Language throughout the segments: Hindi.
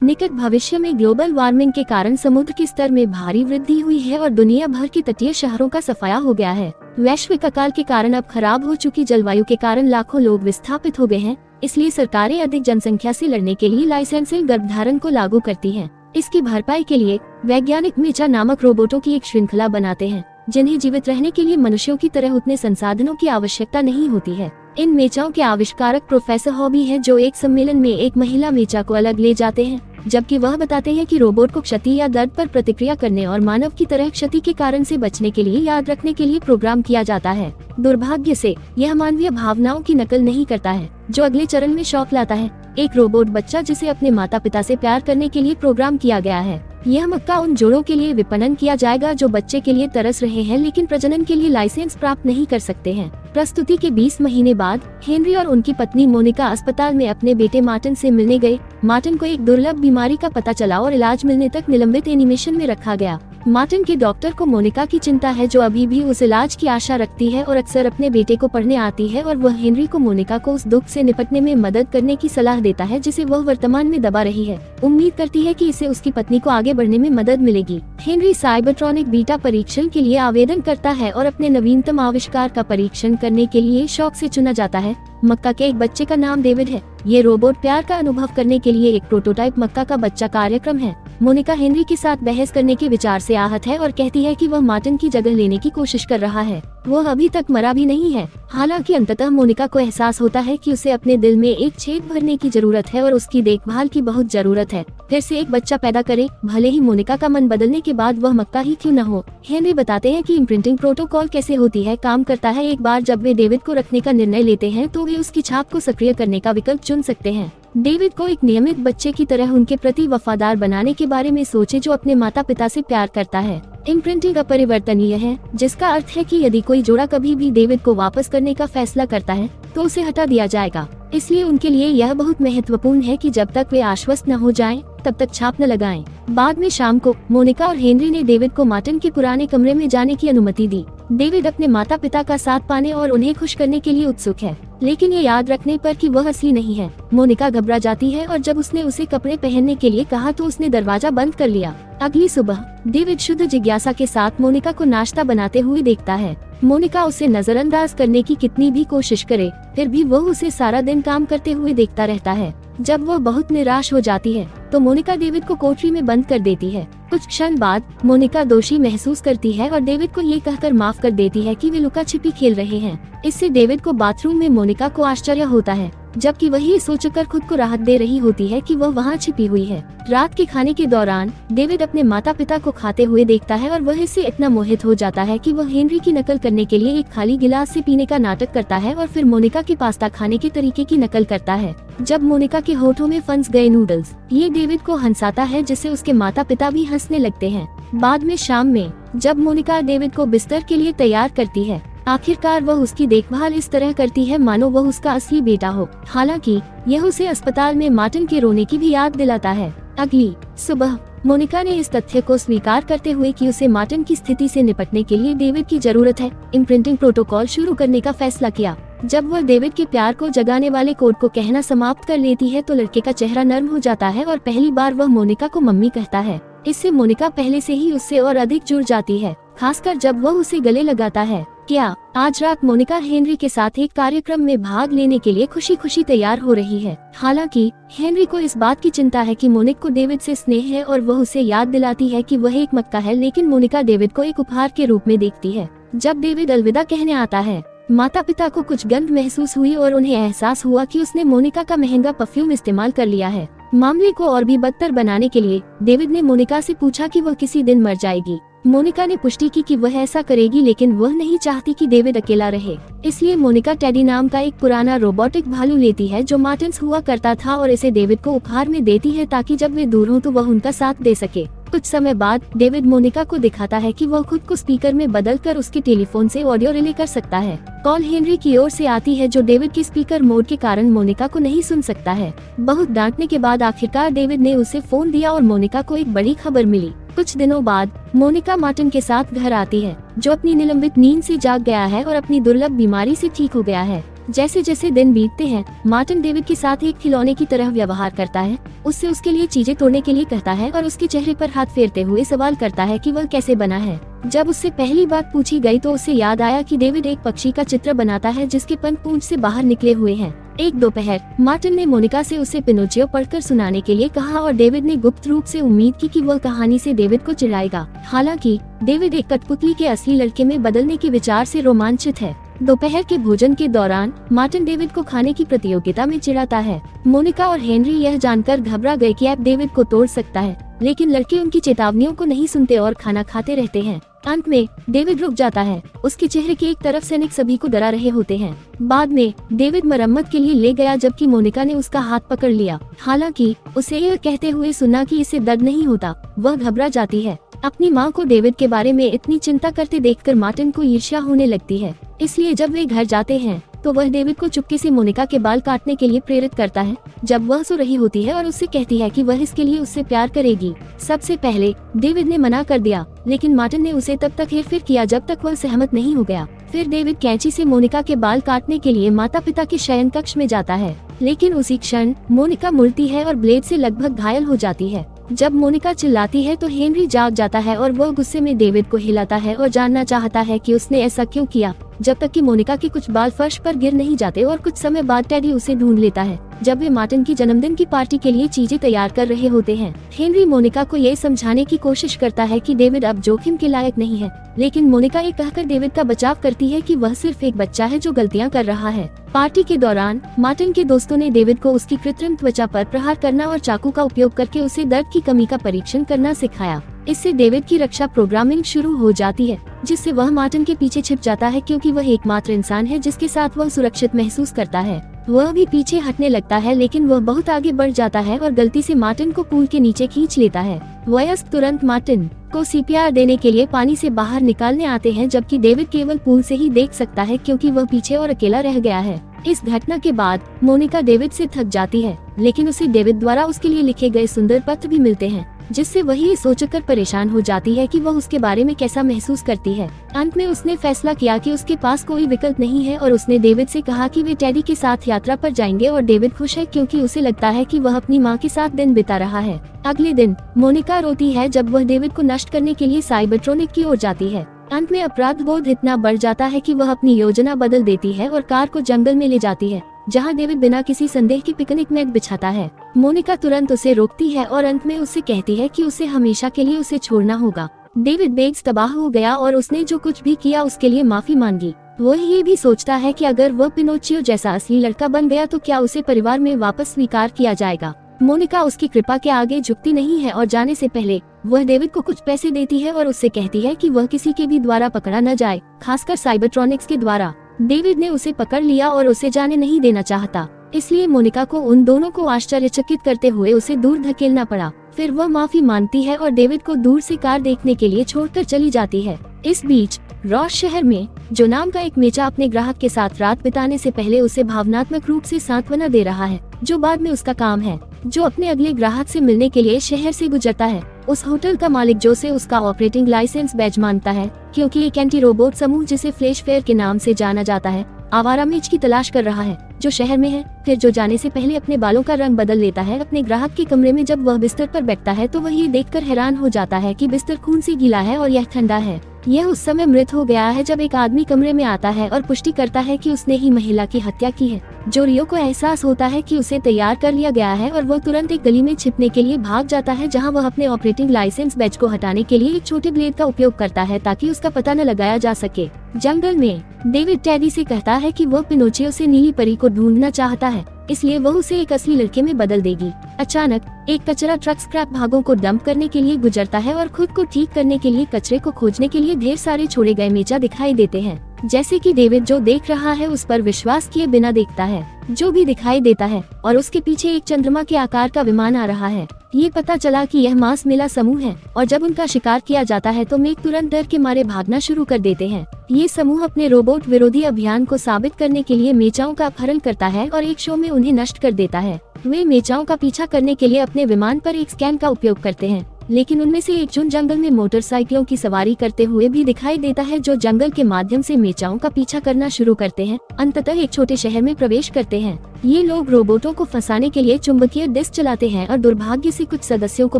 निकट भविष्य में ग्लोबल वार्मिंग के कारण समुद्र के स्तर में भारी वृद्धि हुई है और दुनिया भर के तटीय शहरों का सफाया हो गया है। वैश्विक अकाल के कारण अब खराब हो चुकी जलवायु के कारण लाखों लोग विस्थापित हो गए हैं। इसलिए सरकारें अधिक जनसंख्या से लड़ने के लिए लाइसेंसिंग गर्भधारण को लागू करती हैं। इसकी भरपाई के लिए वैज्ञानिक मेचा नामक रोबोटों की एक श्रृंखला बनाते हैं, जिन्हें जीवित रहने के लिए मनुष्यों की तरह उतने संसाधनों की आवश्यकता नहीं होती है। इन मेचाओं के आविष्कारक प्रोफेसर हॉबी हैं, जो एक सम्मेलन में एक महिला मेचा को अलग ले जाते हैं, जबकि वह बताते हैं कि रोबोट को क्षति या दर्द पर प्रतिक्रिया करने और मानव की तरह क्षति के कारण से बचने के लिए याद रखने के लिए प्रोग्राम किया जाता है। दुर्भाग्य से यह मानवीय भावनाओं की नकल नहीं करता है, जो अगले चरण में शौक लाता है, एक रोबोट बच्चा जिसे अपने माता पिता से प्यार करने के लिए प्रोग्राम किया गया है। यह मक्का उन जोड़ों के लिए विपणन किया जाएगा जो बच्चे के लिए तरस रहे हैं लेकिन प्रजनन के लिए लाइसेंस प्राप्त नहीं कर सकते हैं। प्रस्तुति के 20 महीने बाद हेनरी और उनकी पत्नी मोनिका अस्पताल में अपने बेटे मार्टिन से मिलने गए। मार्टिन को एक दुर्लभ बीमारी का पता चला और इलाज मिलने तक निलंबित एनिमेशन में रखा गया। मार्टिन के डॉक्टर को मोनिका की चिंता है, जो अभी भी उस इलाज की आशा रखती है और अक्सर अपने बेटे को पढ़ने आती है, और वह हेनरी को मोनिका को उस दुख से निपटने में मदद करने की सलाह देता है जिसे वह वर्तमान में दबा रही है। उम्मीद करती है कि इससे उसकी पत्नी को आगे बढ़ने में मदद मिलेगी। हेनरी साइबरट्रॉनिक बीटा परीक्षण के लिए आवेदन करता है और अपने नवीनतम आविष्कार का परीक्षण करने के लिए शौक से चुना जाता है। मक्का के एक बच्चे का नाम डेविड है। ये रोबोट प्यार का अनुभव करने के लिए एक प्रोटोटाइप मक्का का बच्चा कार्यक्रम है। मोनिका हेनरी के साथ बहस करने के विचार से आहत है और कहती है कि वह मार्टिन की जगह लेने की कोशिश कर रहा है। वह अभी तक मरा भी नहीं है। हालांकि अंततः मोनिका को एहसास होता है कि उसे अपने दिल में एक छेद भरने की जरूरत है और उसकी देखभाल की बहुत जरूरत है। फिर से एक बच्चा पैदा करे, भले ही मोनिका का मन बदलने के बाद वह मक्का ही क्यों न हो। हेनरी बताते हैं कि इम्प्रिंटिंग प्रोटोकॉल कैसे होती है, काम करता है। एक बार जब वे डेविड को रखने का निर्णय लेते हैं तो वे उसकी छाप को सक्रिय करने का विकल्प चुन सकते हैं। डेविड को एक नियमित बच्चे की तरह उनके प्रति वफादार बनाने के बारे में सोचे, जो अपने माता पिता से प्यार करता है। इम्प्रिंटिंग अपरिवर्तनीय है, जिसका अर्थ है कि यदि कोई जोड़ा कभी भी डेविड को वापस करने का फैसला करता है तो उसे हटा दिया जाएगा। इसलिए उनके लिए यह बहुत महत्वपूर्ण है कि जब तक वे आश्वस्त न हो जाएं, तब तक छाप न लगाएं। बाद में शाम को मोनिका और हेनरी ने डेविड को मार्टिन के पुराने कमरे में जाने की अनुमति दी। डेविड अपने माता पिता का साथ पाने और उन्हें खुश करने के लिए उत्सुक है, लेकिन ये याद रखने पर कि वह असली नहीं है। मोनिका घबरा जाती है और जब उसने उसे कपड़े पहनने के लिए कहा तो उसने दरवाजा बंद कर लिया। अगली सुबह डेविड शुद्ध जिज्ञासा के साथ मोनिका को नाश्ता बनाते हुए देखता है। मोनिका उसे नजरअंदाज करने की कितनी भी कोशिश करे, फिर भी वह उसे सारा दिन काम करते हुए देखता रहता है। जब वह बहुत निराश हो जाती है तो मोनिका डेविड को कोठरी में बंद कर देती है। कुछ क्षण बाद मोनिका दोषी महसूस करती है और डेविड को ये कहकर माफ कर देती है कि वे लुका छिपी खेल रहे हैं। इससे डेविड को बाथरूम में मोनिका को आश्चर्य होता है, जबकि वही सोचकर खुद को राहत दे रही होती है कि वह वहाँ छिपी हुई है। रात के खाने के दौरान डेविड अपने माता पिता को खाते हुए देखता है और वह इससे इतना मोहित हो जाता है कि वह हेनरी की नकल करने के लिए एक खाली गिलास से पीने का नाटक करता है और फिर मोनिका के पास्ता खाने के तरीके की नकल करता है। जब मोनिका के होठों में फंस गए नूडल्स, ये डेविड को हंसाता है, जिससे उसके माता पिता भी हंसने लगते हैं। बाद में शाम में जब मोनिका डेविड को बिस्तर के लिए तैयार करती है, आखिरकार वह उसकी देखभाल इस तरह करती है मानो वह उसका असली बेटा हो। हालांकि यह उसे अस्पताल में मार्टिन के रोने की भी याद दिलाता है। अगली सुबह मोनिका ने इस तथ्य को स्वीकार करते हुए कि उसे मार्टिन की स्थिति से निपटने के लिए डेविड की जरूरत है, इम्प्रिंटिंग प्रोटोकॉल शुरू करने का फैसला किया। जब वह डेविड के प्यार को जगाने वाले कोड को कहना समाप्त कर लेती है तो लड़के का चेहरा नर्म हो जाता है और पहली बार वह मोनिका को मम्मी कहता है। इससे मोनिका पहले से ही उससे और अधिक जुड़ जाती है, खासकर जब वह उसे गले लगाता है। क्या आज रात मोनिका हेनरी के साथ एक कार्यक्रम में भाग लेने के लिए खुशी खुशी तैयार हो रही है। हालांकि हेनरी को इस बात की चिंता है कि मोनिका को डेविड से स्नेह है और वह उसे याद दिलाती है कि वह एक मक्का है, लेकिन मोनिका डेविड को एक उपहार के रूप में देखती है। जब डेविड अलविदा कहने आता है, माता पिता को कुछ गंध महसूस हुई और उन्हें एहसास हुआ कि उसने मोनिका का महंगा परफ्यूम इस्तेमाल कर लिया है। मामले को और भी बदतर बनाने के लिए डेविड ने मोनिका से पूछा कि वह किसी दिन मर जाएगी। मोनिका ने पुष्टि की कि वह ऐसा करेगी, लेकिन वह नहीं चाहती कि डेविड अकेला रहे। इसलिए मोनिका टेडी नाम का एक पुराना रोबोटिक भालू लेती है जो मार्टिन्स हुआ करता था और इसे डेविड को उपहार में देती है ताकि जब वे दूर हों तो वह उनका साथ दे सके। कुछ समय बाद डेविड मोनिका को दिखाता है कि वह खुद को स्पीकर में बदलकर उसके टेलीफोन से ऑडियो रिले कर सकता है। कॉल हेनरी की ओर से आती है, जो डेविड के स्पीकर मोड के कारण मोनिका को नहीं सुन सकता है। बहुत डांटने के बाद आखिरकार डेविड ने उसे फोन दिया और मोनिका को एक बड़ी खबर मिली। कुछ दिनों बाद मोनिका मार्टिन के साथ घर आती है, जो अपनी निलंबित नींद से जाग गया है और अपनी दुर्लभ बीमारी से ठीक हो गया है। जैसे जैसे दिन बीतते हैं, मार्टिन डेविड के साथ एक खिलौने की तरह व्यवहार करता है, उससे उसके लिए चीजें तोड़ने के लिए कहता है और उसके चेहरे पर हाथ फेरते हुए सवाल करता है कि वह कैसे बना है। जब उससे पहली बात पूछी गई तो उसे याद आया कि डेविड एक पक्षी का चित्र बनाता है जिसके पंख पूंछ से बाहर निकले हुए हैं। एक दोपहर मार्टिन ने मोनिका से उसे पिनोचियो पढ़कर सुनाने के लिए कहा और डेविड ने गुप्त रूप से उम्मीद की कि वह कहानी से डेविड को चिढ़ाएगा। हालांकि डेविड एक कठपुतली के असली लड़के में बदलने के विचार से रोमांचित है। दोपहर के भोजन के दौरान मार्टिन डेविड को खाने की प्रतियोगिता में चिढ़ाता है। मोनिका और हेनरी यह जानकर घबरा गए कि अब डेविड को तोड़ सकता है, लेकिन लड़के उनकी चेतावनियों को नहीं सुनते और खाना खाते रहते हैं। अंत में डेविड रुक जाता है। उसके चेहरे की एक तरफ सैनिक सभी को डरा रहे होते हैं। बाद में डेविड मरम्मत के लिए ले गया जबकि मोनिका ने उसका हाथ पकड़ लिया। हालांकि उसे यह कहते हुए सुना कि इसे दर्द नहीं होता, वह घबरा जाती है। अपनी माँ को डेविड के बारे में इतनी चिंता करते देखकर मार्टिन को ईर्ष्या होने लगती है। इसलिए जब वे घर जाते हैं तो वह डेविड को चुपके से मोनिका के बाल काटने के लिए प्रेरित करता है जब वह सो रही होती है और उससे कहती है कि वह इसके लिए उससे प्यार करेगी। सबसे पहले डेविड ने मना कर दिया, लेकिन मार्टिन ने उसे तब तक हेरफेर किया जब तक वह सहमत नहीं हो गया। फिर डेविड कैंची से मोनिका के बाल काटने के लिए माता पिता के शयन कक्ष में जाता है, लेकिन उसी क्षण मोनिका मुड़ती है और ब्लेड से लगभग घायल हो जाती है। जब मोनिका चिल्लाती है तो हेनरी जाग जाता है और वह गुस्से में डेविड को हिलाता है और जानना चाहता है कि उसने ऐसा क्यों किया, जब तक कि मोनिका के कुछ बाल फर्श पर गिर नहीं जाते। और कुछ समय बाद टेडी उसे ढूंढ लेता है जब वे मार्टिन की जन्मदिन की पार्टी के लिए चीजें तैयार कर रहे होते हैं। हेनरी मोनिका को ये समझाने की कोशिश करता है कि डेविड अब जोखिम के लायक नहीं है, लेकिन मोनिका ये कहकर डेविड का बचाव करती है कि वह सिर्फ एक बच्चा है जो गलतियां कर रहा है। पार्टी के दौरान मार्टिन के दोस्तों ने डेविड को उसकी कृत्रिम त्वचा पर प्रहार करना और चाकू का उपयोग करके उसे दर्द की कमी का परीक्षण करना सिखाया। इससे डेविड की रक्षा प्रोग्रामिंग शुरू हो जाती है, जिससे वह मार्टिन के पीछे छिप जाता है क्योंकि वह एकमात्र इंसान है जिसके साथ वह सुरक्षित महसूस करता है। वह भी पीछे हटने लगता है, लेकिन वह बहुत आगे बढ़ जाता है और गलती से मार्टिन को पूल के नीचे खींच लेता है। वयस्क तुरंत मार्टिन को सीपीआर देने के लिए पानी से बाहर निकालने आते हैं, जबकि डेविड केवल पूल से ही देख सकता है क्योंकि वह पीछे और अकेला रह गया है। इस घटना के बाद मोनिका डेविड से थक जाती है, लेकिन उसे डेविड द्वारा उसके लिए लिखे गए सुंदर पत्र भी मिलते हैं, जिससे वह ये सोचकर परेशान हो जाती है कि वह उसके बारे में कैसा महसूस करती है। अंत में उसने फैसला किया कि उसके पास कोई विकल्प नहीं है और उसने डेविड से कहा कि वे टेडी के साथ यात्रा पर जाएंगे और डेविड खुश है क्योंकि उसे लगता है कि वह अपनी माँ के साथ दिन बिता रहा है। अगले दिन मोनिका रोती है जब वह डेविड को नष्ट करने के लिए साइबरट्रॉनिक की ओर जाती है। अंत में अपराध बोध इतना बढ़ जाता है कि वह अपनी योजना बदल देती है और कार को जंगल में ले जाती है, जहां डेविड बिना किसी संदेह की पिकनिक मैट बिछाता है। मोनिका तुरंत उसे रोकती है और अंत में उससे कहती है कि उसे हमेशा के लिए उसे छोड़ना होगा। डेविड बेग्स तबाह हो गया और उसने जो कुछ भी किया उसके लिए माफी मांगी। वह ये भी सोचता है कि अगर वह पिनोचियो जैसा असली लड़का बन गया तो क्या उसे परिवार में वापस स्वीकार किया जाएगा। मोनिका उसकी कृपा के आगे झुकती नहीं है और जाने से पहले वह डेविड को कुछ पैसे देती है और उससे कहती है कि वह किसी के भी द्वारा पकड़ा न जाए, खासकर साइबरट्रॉनिक्स के द्वारा। डेविड ने उसे पकड़ लिया और उसे जाने नहीं देना चाहता, इसलिए मोनिका को उन दोनों को आश्चर्यचकित करते हुए उसे दूर धकेलना पड़ा। फिर वह माफी मांगती है और डेविड को दूर से कार देखने के लिए छोड़कर चली जाती है। इस बीच रॉस शहर में जो नाम का एक मेचा अपने ग्राहक के साथ रात बिताने से पहले उसे भावनात्मक रूप से सांत्वना दे रहा है, जो बाद में उसका काम है। जो अपने अगले ग्राहक से मिलने के लिए शहर से गुजरता है। उस होटल का मालिक जो से उसका ऑपरेटिंग लाइसेंस बैज मानता है, क्योंकि एक एंटी रोबोट समूह जिसे फ्लैश फेयर के नाम से जाना जाता है आवारा मेज की तलाश कर रहा है जो शहर में है। फिर जो जाने से पहले अपने बालों का रंग बदल लेता है। अपने ग्राहक के कमरे में जब वह बिस्तर पर बैठता है तो वह ये देखकर हैरान हो जाता है कि बिस्तर खून से गीला है और यह ठंडा है। यह उस समय मृत हो गया है जब एक आदमी कमरे में आता है और पुष्टि करता है कि उसने ही महिला की हत्या की है। जो रियो को एहसास होता है कि उसे तैयार कर लिया गया है और वह तुरंत एक गली में छिपने के लिए भाग जाता है, जहां वह अपने ऑपरेटिंग लाइसेंस बैज को हटाने के लिए एक छोटे ब्लेड का उपयोग करता है ताकि उसका पता न लगाया जा सके। जंगल में डेविड टेडी से कहता है कि वह पिनोचियो से नीली परी को ढूंढना चाहता है, इसलिए वह उसे एक असली लड़के में बदल देगी। अचानक एक कचरा ट्रक स्क्रैप भागों को डंप करने के लिए गुजरता है और खुद को ठीक करने के लिए कचरे को खोजने के लिए ढेर सारे छोड़े गए मेचा दिखाई देते हैं। जैसे कि डेविड जो देख रहा है उस पर विश्वास किए बिना देखता है। जो भी दिखाई देता है और उसके पीछे एक चंद्रमा के आकार का विमान आ रहा है। ये पता चला कि यह मांस मेला समूह है और जब उनका शिकार किया जाता है तो मेघ तुरंत डर के मारे भागना शुरू कर देते हैं। ये समूह अपने रोबोट विरोधी अभियान को साबित करने के लिए मेचाओं का अपहरण करता है और एक शो में उन्हें नष्ट कर देता है। वे मेचाओं का पीछा करने के लिए अपने विमान पर एक स्कैन का उपयोग करते हैं। लेकिन उनमें से एक झुंड जंगल में मोटरसाइकिलों की सवारी करते हुए भी दिखाई देता है, जो जंगल के माध्यम से मेचाओं का पीछा करना शुरू करते हैं। अंततः एक छोटे शहर में प्रवेश करते हैं। ये लोग रोबोटों को फंसाने के लिए चुंबकीय डिस्क चलाते हैं और दुर्भाग्य से कुछ सदस्यों को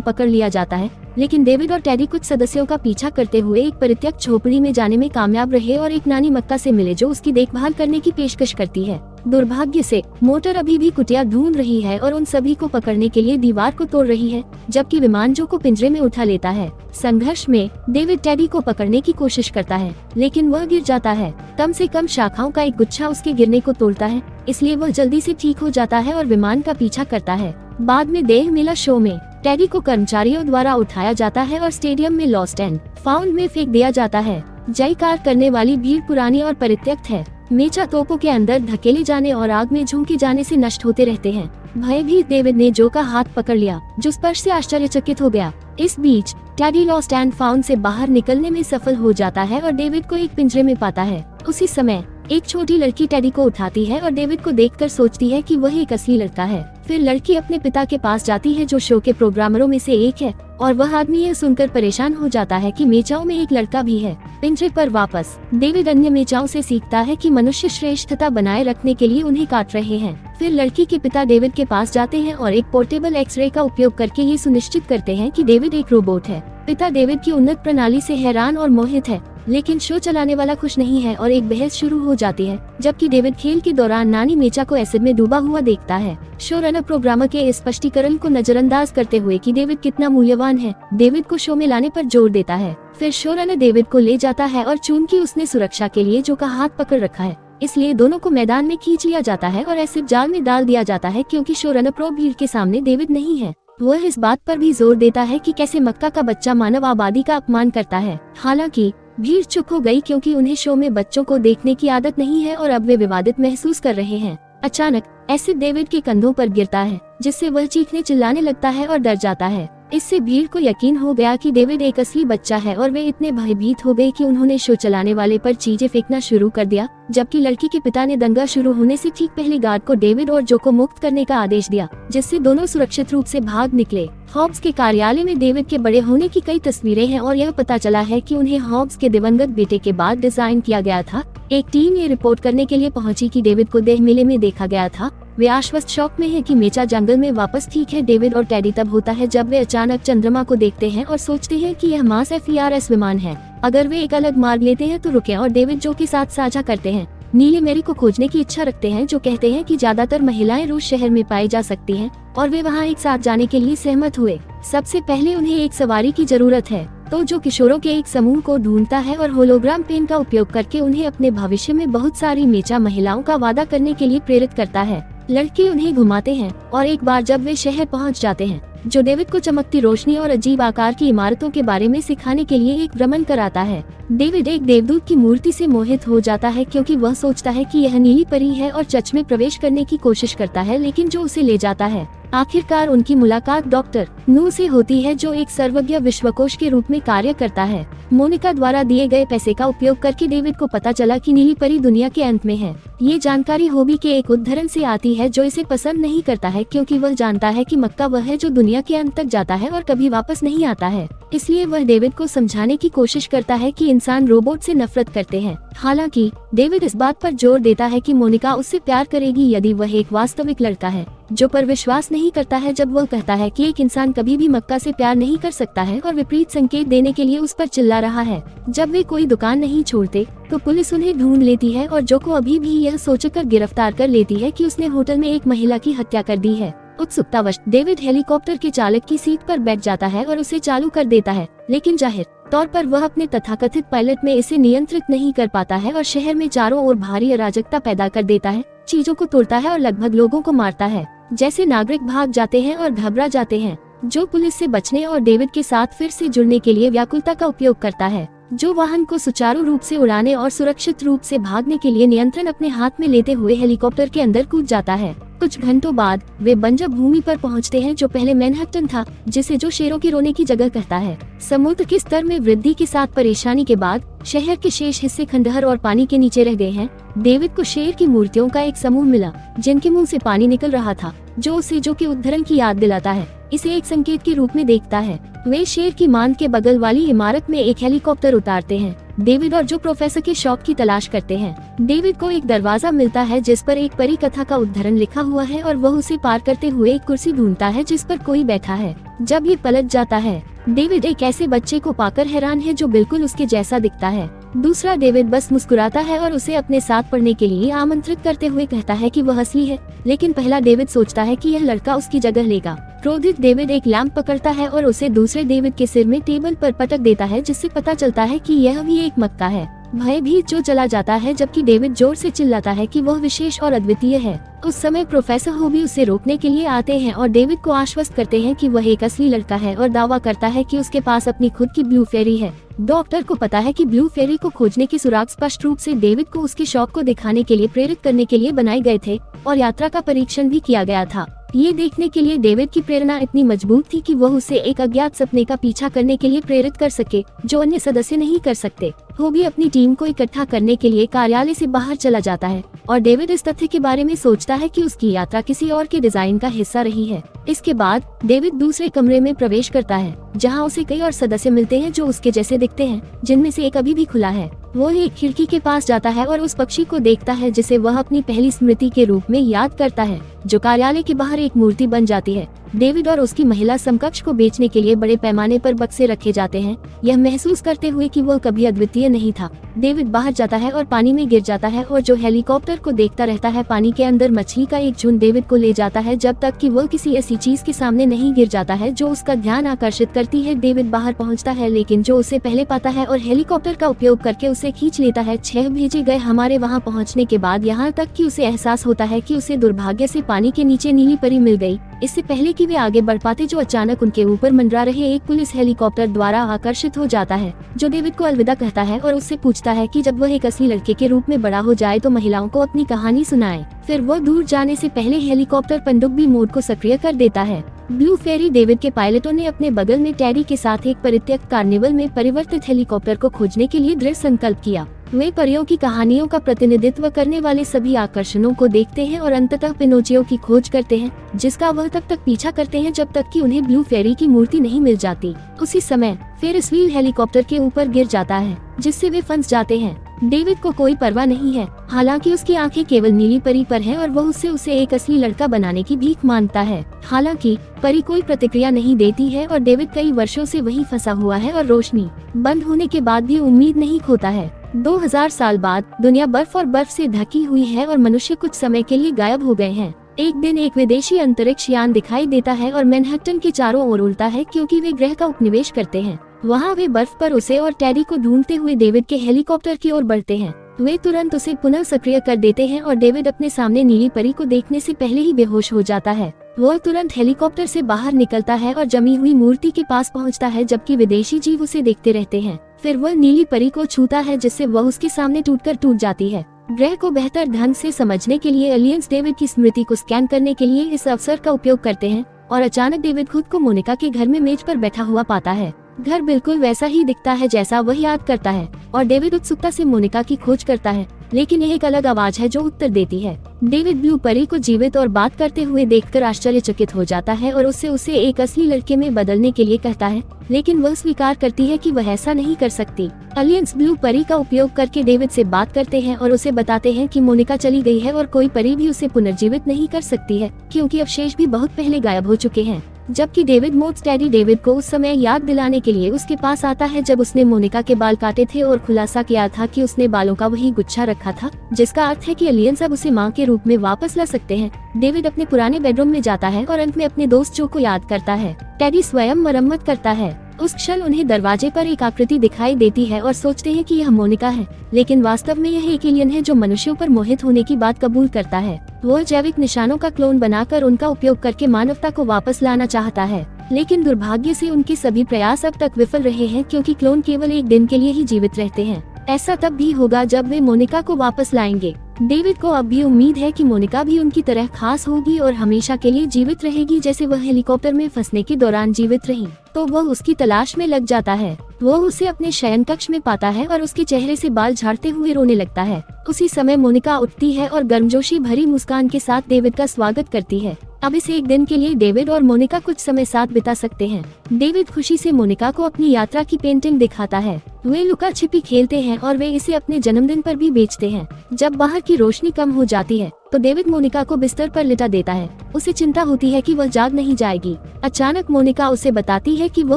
पकड़ लिया जाता है। लेकिन डेविड और टेडी कुछ सदस्यों का पीछा करते हुए एक परित्यक्त झोपड़ी में जाने में कामयाब रहे और एक नानी मक्का से मिले जो उसकी देखभाल करने की पेशकश करती है। दुर्भाग्य से मोटर अभी भी कुटिया ढूंढ रही है और उन सभी को पकड़ने के लिए दीवार को तोड़ रही है, जबकि विमान जो को पिंजरे में उठा लेता है। संघर्ष में डेविड टेडी को पकड़ने की कोशिश करता है, लेकिन वह गिर जाता है। कम से कम शाखाओं का एक गुच्छा उसके गिरने को तोड़ता है, इसलिए वह जल्दी से ठीक हो जाता है और विमान का पीछा करता है। बाद में देह मेला शो में टेडी को कर्मचारियों द्वारा उठाया जाता है और स्टेडियम में लॉस्ट एंड फाउंड में फेंक दिया जाता है। जयकार करने वाली भीड़ पुरानी और परित्यक्त है। मेचा तोपों के अंदर धकेले जाने और आग में झोंके जाने से नष्ट होते रहते हैं। भयभीत डेविड ने जो का हाथ पकड़ लिया, जो स्पर्श से आश्चर्यचकित हो गया। इस बीच टेडी लॉस्ट एंड फाउंड से बाहर निकलने में सफल हो जाता है और डेविड को एक पिंजरे में पाता है। उसी समय एक छोटी लड़की टेडी को उठाती है और डेविड को देखकर सोचती है कि वह एक असली लड़का है। फिर लड़की अपने पिता के पास जाती है, जो शो के प्रोग्रामरों में से एक है, और वह आदमी यह सुनकर परेशान हो जाता है कि मेचाओं में एक लड़का भी है। पिंजरे पर वापस डेविड अन्य मेचाओं से सीखता है कि मनुष्य श्रेष्ठता बनाए रखने के लिए उन्हें काट रहे हैं। फिर लड़की के पिता डेविड के पास जाते हैं और एक पोर्टेबल एक्सरे का उपयोग करके ये सुनिश्चित करते हैं कि डेविड एक रोबोट है। पिता डेविड की उन्नत प्रणाली से हैरान और मोहित है, लेकिन शो चलाने वाला खुश नहीं है और एक बहस शुरू हो जाती है, जबकि डेविड खेल के दौरान नानी मेचा को एसिड में डूबा हुआ देखता है। शो रनर प्रोग्रामर के इस स्पष्टीकरण को नजरअंदाज करते हुए कि डेविड कितना मूल्यवान है, डेविड को शो में लाने पर जोर देता है। फिर शो रनर डेविड को ले जाता है और चूंकि उसने सुरक्षा के लिए जो का हाथ पकड़ रखा है, इसलिए दोनों को मैदान में खींच लिया जाता है और एसिड जाल में डाल दिया जाता है। क्योंकि शो रनर प्रो भीड़ के सामने डेविड नहीं है, वह इस बात पर भी जोर देता है कि कैसे मक्का का बच्चा मानव आबादी का अपमान करता है। हालांकि भीड़ चुप हो गई, क्योंकि उन्हें शो में बच्चों को देखने की आदत नहीं है और अब वे विवादित महसूस कर रहे हैं। अचानक एसिड डेविड के कंधों पर गिरता है, जिससे वह चीखने चिल्लाने लगता है और डर जाता है। इससे भीड़ को यकीन हो गया कि डेविड एक असली बच्चा है और वे इतने भयभीत हो गए कि उन्होंने शो चलाने वाले पर चीजें फेंकना शुरू कर दिया। जबकि लड़की के पिता ने दंगा शुरू होने से ठीक पहले गार्ड को डेविड और जो को मुक्त करने का आदेश दिया, जिससे दोनों सुरक्षित रूप से भाग निकले। हॉब्स के कार्यालय में डेविड के बड़े होने की कई तस्वीरें हैं और यह पता चला है कि उन्हें हॉब्स के दिवंगत बेटे के बाद डिजाइन किया गया था। एक टीम ये रिपोर्ट करने के लिए पहुंची कि डेविड को देह मेले में देखा गया था। वे आश्वस्त शौक में है कि मेचा जंगल में वापस ठीक है। डेविड और टेडी तब होता है जब वे अचानक चंद्रमा को देखते हैं और सोचते हैं कि यह मास FERS विमान है। अगर वे एक अलग मार्ग लेते हैं तो रुके, और डेविड जो के साथ साझा करते हैं नीले मेरी को खोजने की इच्छा रखते हैं, जो कहते हैं कि ज्यादातर महिलाएं रूस शहर में पाई जा सकती हैं, और वे वहां एक साथ जाने के लिए सहमत हुए। सबसे पहले उन्हें एक सवारी की जरूरत है, तो जो किशोरों के एक समूह को ढूंढता है और होलोग्राम पेन का उपयोग करके उन्हें अपने भविष्य में बहुत सारी मेचा महिलाओं का वादा करने के लिए प्रेरित करता है। लड़के उन्हें घुमाते हैं और एक बार जब वे शहर पहुंच जाते हैं, जो डेविड को चमकती रोशनी और अजीब आकार की इमारतों के बारे में सिखाने के लिए एक भ्रमण कराता है। डेविड एक देवदूत की मूर्ति से मोहित हो जाता है, क्योंकि वह सोचता है कि यह नीली परी है और चर्च में प्रवेश करने की कोशिश करता है, लेकिन जो उसे ले जाता है। आखिरकार उनकी मुलाकात डॉक्टर नू से होती है, जो एक सर्वज्ञ विश्वकोश के रूप में कार्य करता है। मोनिका द्वारा दिए गए पैसे का उपयोग करके डेविड को पता चला कि नीली परी दुनिया के अंत में है। ये जानकारी हॉबी के एक उद्धरण से आती है, जो इसे पसंद नहीं करता है, क्योंकि वह जानता है कि मक्का वह है जो दुनिया के अंत तक जाता है और कभी वापस नहीं आता है। इसलिए वह डेविड को समझाने की कोशिश करता है कि इंसान रोबोट से नफरत करते हैं। हालांकि डेविड इस बात पर जोर देता है कि मोनिका उससे प्यार करेगी यदि वह एक वास्तविक लड़का है, जो पर विश्वास नहीं करता है जब वह कहता है कि एक इंसान कभी भी मक्का से प्यार नहीं कर सकता है, और विपरीत संकेत देने के लिए उस पर चिल्ला रहा है। जब वे कोई दुकान नहीं छोड़ते तो पुलिस उन्हें ढूंढ लेती है और जो को अभी भी यह सोचकर गिरफ्तार कर लेती है कि उसने होटल में एक महिला की हत्या कर दी है। उत्सुकतावश डेविड हेलीकॉप्टर के चालक की सीट पर बैठ जाता है और उसे चालू कर देता है, लेकिन जाहिर तौर पर वह अपने तथाकथित पायलट में इसे नियंत्रित नहीं कर पाता है और शहर में चारों ओर भारी अराजकता पैदा कर देता है, चीजों को तोड़ता है और लगभग लोगों को मारता है। जैसे नागरिक भाग जाते हैं और घबरा जाते हैं। जो पुलिस से बचने और डेविड के साथ फिर से जुड़ने के लिए व्याकुलता का उपयोग करता है, जो वाहन को सुचारू रूप से उड़ाने और सुरक्षित रूप से भागने के लिए नियंत्रण अपने हाथ में लेते हुए हेलीकॉप्टर के अंदर कूद जाता है। कुछ घंटों बाद वे बंजर भूमि पर पहुंचते हैं, जो पहले मैनहट्टन था, जिसे जो शेरों के रोने की जगह कहता है। समुद्र के स्तर में वृद्धि के साथ परेशानी के बाद शहर के शेष हिस्से खंडहर और पानी के नीचे रह गए हैं। डेविड को शेर की मूर्तियों का एक समूह मिला, जिनके मुंह से पानी निकल रहा था, जो उसे जो के उद्धरण की याद दिलाता है। इसे एक संकेत के रूप में देखता है। वे शेर की मांद के बगल वाली इमारत में एक हेलीकॉप्टर उतारते हैं। डेविड और जो प्रोफेसर के शॉप की तलाश करते हैं। डेविड को एक दरवाजा मिलता है जिस पर एक परी कथा का उद्धरण लिखा हुआ है और वह उसे पार करते हुए एक कुर्सी ढूंढता है जिस पर कोई बैठा है। जब ये पलट जाता है, डेविड एक ऐसे बच्चे को पाकर हैरान है जो बिल्कुल उसके जैसा दिखता है। दूसरा डेविड बस मुस्कुराता है और उसे अपने साथ पढ़ने के लिए आमंत्रित करते हुए कहता है कि वह असली है, लेकिन पहला डेविड सोचता है कि यह लड़का उसकी जगह लेगा। क्रोधित डेविड एक लैंप पकड़ता है और उसे दूसरे डेविड के सिर में टेबल पर पटक देता है जिससे पता चलता है कि यह भी एक मक्का है। भयभीत जो चला जाता है जबकि डेविड जोर से चिल्लाता है कि वह विशेष और अद्वितीय है। उस समय प्रोफेसर होबी उसे रोकने के लिए आते हैं और डेविड को आश्वस्त करते हैं कि वह एक असली लड़का है और दावा करता है कि उसके पास अपनी खुद की ब्लू फेरी है। डॉक्टर को पता है कि ब्लू फेरी को खोजने के सुराग स्पष्ट रूप से डेविड को उसके शौक को दिखाने के लिए प्रेरित करने के लिए बनाए गए थे और यात्रा का परीक्षण भी किया गया था। ये देखने के लिए डेविड की प्रेरणा इतनी मजबूत थी कि वह उसे एक अज्ञात सपने का पीछा करने के लिए प्रेरित कर सके जो अन्य सदस्य नहीं कर सकते। होबी अपनी टीम को इकट्ठा करने के लिए कार्यालय से बाहर चला जाता है और डेविड इस तथ्य के बारे में सोचता है कि उसकी यात्रा किसी और के डिजाइन का हिस्सा रही है। इसके बाद डेविड दूसरे कमरे में प्रवेश करता है जहां उसे कई और सदस्य मिलते हैं जो उसके जैसे दिखते हैं, जिनमें से एक अभी भी खुला है। वो एक खिड़की के पास जाता है और उस पक्षी को देखता है जिसे वह अपनी पहली स्मृति के रूप में याद करता है, जो कार्यालय के बाहर एक मूर्ति बन जाती है। डेविड और उसकी महिला समकक्ष को बेचने के लिए बड़े पैमाने पर बक्से रखे जाते हैं, यह महसूस करते हुए कि वह कभी अद्वितीय नहीं था। डेविड बाहर जाता है और पानी में गिर जाता है और जो हेलीकॉप्टर को देखता रहता है पानी के अंदर मछली का एक झुंड डेविड को ले जाता है जब तक कि वह किसी ऐसी चीज के सामने नहीं गिर जाता है जो उसका ध्यान आकर्षित करती है। डेविड बाहर पहुंचता है लेकिन जो उसे पहले पाता है और हेलीकॉप्टर का उपयोग करके उसे खींच लेता है। 6 भेजे गए हमारे वहां पहुंचने के बाद यहाँ तक कि उसे एहसास होता है कि उसे दुर्भाग्य से पानी के नीचे नीली परी मिल गई, इससे पहले कि वे आगे बढ़ पाते जो अचानक उनके ऊपर मंडरा रहे एक पुलिस हेलीकॉप्टर द्वारा आकर्षित हो जाता है, जो डेविड को अलविदा कहता है और उससे पूछता है कि जब वह एक असली लड़के के रूप में बड़ा हो जाए तो महिलाओं को अपनी कहानी सुनाए। फिर वह दूर जाने से पहले हेलीकॉप्टर पनडुब्बी मोड को सक्रिय कर देता है। ब्लू फेरी डेविड के पायलटों ने अपने बगल में टेडी के साथ एक परित्यक्त कार्निवल में परिवर्तित हेलीकॉप्टर को खोजने के लिए दृढ़ संकल्प किया। वे परियों की कहानियों का प्रतिनिधित्व करने वाले सभी आकर्षणों को देखते हैं और अंततः पिनोचियो की खोज करते हैं, जिसका वह तब तक पीछा करते हैं जब तक कि उन्हें ब्लू फेरी की मूर्ति नहीं मिल जाती। उसी समय फेरिस व्हील हेलीकॉप्टर के ऊपर गिर जाता है जिससे वे फंस जाते हैं। डेविड को कोई परवाह नहीं है, हालांकि उसकी आंखें केवल नीली परी पर हैं और वह उससे उसे एक असली लड़का बनाने की भीख मांगता है। हालांकि परी कोई प्रतिक्रिया नहीं देती है और डेविड कई वर्षों से वहीं फंसा हुआ है और रोशनी बंद होने के बाद भी उम्मीद नहीं खोता है। 2000 साल बाद दुनिया बर्फ और बर्फ से ढकी हुई है और मनुष्य कुछ समय के लिए गायब हो गए हैं। एक दिन एक विदेशी अंतरिक्ष यान दिखाई देता है और मैनहट्टन के चारों ओर उड़ता है क्योंकि वे ग्रह का उपनिवेश करते हैं। वहाँ वे बर्फ पर उसे और टेडी को ढूंढते हुए डेविड के हेलीकॉप्टर की ओर बढ़ते हैं। वे तुरंत उसे पुनः सक्रिय कर देते हैं और डेविड अपने सामने नीली परी को देखने से पहले ही बेहोश हो जाता है। वह तुरंत हेलीकॉप्टर से बाहर निकलता है और जमी हुई मूर्ति के पास पहुंचता है जबकि विदेशी जीव उसे देखते रहते हैं। फिर वह नीली परी को छूता है जिससे वह उसके सामने टूटकर टूट जाती है। ग्रह को बेहतर ढंग से समझने के लिए एलियंस डेविड की स्मृति को स्कैन करने के लिए इस अवसर का उपयोग करते हैं और अचानक डेविड खुद को मोनिका के घर में मेज पर बैठा हुआ पाता है। घर बिल्कुल वैसा ही दिखता है जैसा वह याद करता है और डेविड उत्सुकता से मोनिका की खोज करता है, लेकिन यह एक अलग आवाज है जो उत्तर देती है। डेविड ब्लू परी को जीवित और बात करते हुए देखकर आश्चर्यचकित हो जाता है और उससे उसे एक असली लड़के में बदलने के लिए कहता है, लेकिन वह स्वीकार करती है कि वह ऐसा नहीं कर सकती। एलियंस ब्लू परी का उपयोग करके डेविड से बात करते हैं और उसे बताते हैं कि मोनिका चली गई है और कोई परी भी उसे पुनर्जीवित नहीं कर सकती है क्योंकि अवशेष भी बहुत पहले गायब हो चुके हैं। जबकि डेविड मोट्स टेडी डेविड को उस समय याद दिलाने के लिए उसके पास आता है जब उसने मोनिका के बाल काटे थे और खुलासा किया था कि उसने बालों का वही गुच्छा रखा था, जिसका अर्थ है कि एलियंस अब उसे मां के रूप में वापस ला सकते हैं। डेविड अपने पुराने बेडरूम में जाता है और अंत में अपने दोस्त जो को याद करता है। टेडी स्वयं मरम्मत करता है। उस क्षण उन्हें दरवाजे पर एक आकृति दिखाई देती है और सोचते हैं कि यह मोनिका है, लेकिन वास्तव में यह एक एलियन है जो मनुष्यों पर मोहित होने की बात कबूल करता है। वह जैविक निशानों का क्लोन बनाकर उनका उपयोग करके मानवता को वापस लाना चाहता है, लेकिन दुर्भाग्य से उनके सभी प्रयास अब तक विफल रहे हैं क्योंकि क्लोन केवल एक दिन के लिए ही जीवित रहते हैं। ऐसा तब भी होगा जब वे मोनिका को वापस लाएंगे। डेविड को अब भी उम्मीद है कि मोनिका भी उनकी तरह खास होगी और हमेशा के लिए जीवित रहेगी जैसे वह हेलीकॉप्टर में फंसने के दौरान जीवित रही। तो वह उसकी तलाश में लग जाता है। वह उसे अपने शयन कक्ष में पाता है और उसके चेहरे से बाल झाड़ते हुए रोने लगता है। उसी समय मोनिका उठती है और गर्मजोशी भरी मुस्कान के साथ डेविड का स्वागत करती है। अब इस एक दिन के लिए डेविड और मोनिका कुछ समय साथ बिता सकते हैं। डेविड खुशी से मोनिका को अपनी यात्रा की पेंटिंग दिखाता है। वे लुका छिपी खेलते हैं और वे इसे अपने जन्मदिन पर भी बेचते हैं। जब बाहर की रोशनी कम हो जाती है तो डेविड मोनिका को बिस्तर पर लिटा देता है। उसे चिंता होती है कि वह जाग नहीं जाएगी। अचानक मोनिका उसे बताती है कि वह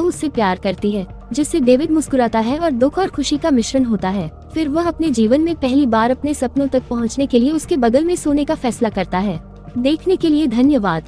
उससे प्यार करती है, जिससे डेविड मुस्कुराता है और दुख और खुशी का मिश्रण होता है। फिर वह अपने जीवन में पहली बार अपने सपनों तक पहुंचने के लिए उसके बगल में सोने का फैसला करता है। देखने के लिए धन्यवाद।